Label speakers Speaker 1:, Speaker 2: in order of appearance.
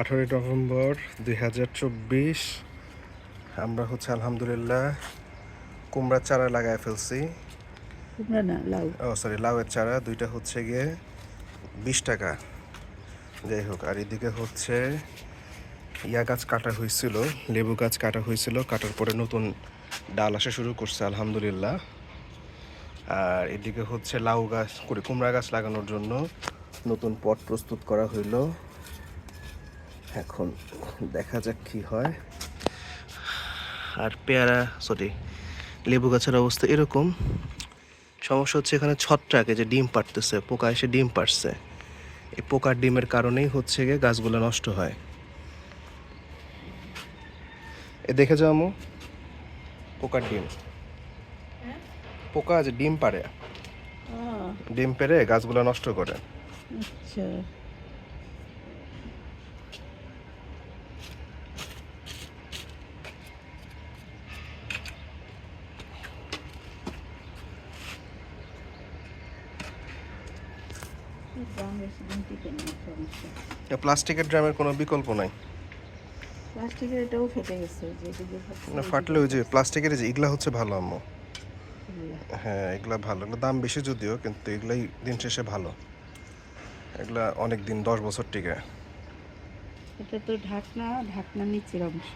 Speaker 1: 18 November 2024। আমরা হচ্ছে আলহামদুলিল্লাহ কুমড়ার চারা লাগায় ফেলছি।
Speaker 2: কুমড়া না, লাউ।
Speaker 1: সরি, লাউয়ের চারা দুইটা হচ্ছে গিয়ে 20 টাকা। যাই হোক, আর এদিকে হচ্ছে গাছ কাটা হয়েছিল, লেবু গাছ কাটা হয়েছিল, কাটার পরে নতুন ডাল আসা শুরু করছে আলহামদুলিল্লাহ। আর এদিকে হচ্ছে লাউ গাছ করে কুমড়া গাছ লাগানোর জন্য নতুন পট প্রস্তুত করা হইল। এখন দেখা যাক কি হয়। আর লেবু গাছের অবস্থা এরকম। সমস্যা হচ্ছে এখানে ছত্রাকে যে ডিম পাড়তেছে, পোকা এসে ডিম পাড়ছে। এই পোকার ডিমের কারণেই হচ্ছে গিয়ে গাছগুলো নষ্ট হয়। এ দেখে যাও আমু, পোকার ডিম, পোকা যে ডিম পাড়ে, ডিম পেড়ে গাছগুলো নষ্ট করে।
Speaker 2: আচ্ছা,
Speaker 1: প্লাস্টিকের ড্রামের কোনো বিকল্প নাই।
Speaker 2: প্লাস্টিকের এটাও ফেটে গেছে
Speaker 1: না ফাটলে ওই যে প্লাস্টিকের যে এগুলা হচ্ছে ভালো আম্মু। হ্যাঁ, এগুলা ভালো, এগুলো দাম বেশি যদিও, কিন্তু এগুলাই দিন শেষে ভালো। এগুলা অনেক দিন, 10 বছর টিকে।
Speaker 2: এটা তো ঢাকনা, ঢাকনার নিচের অংশ।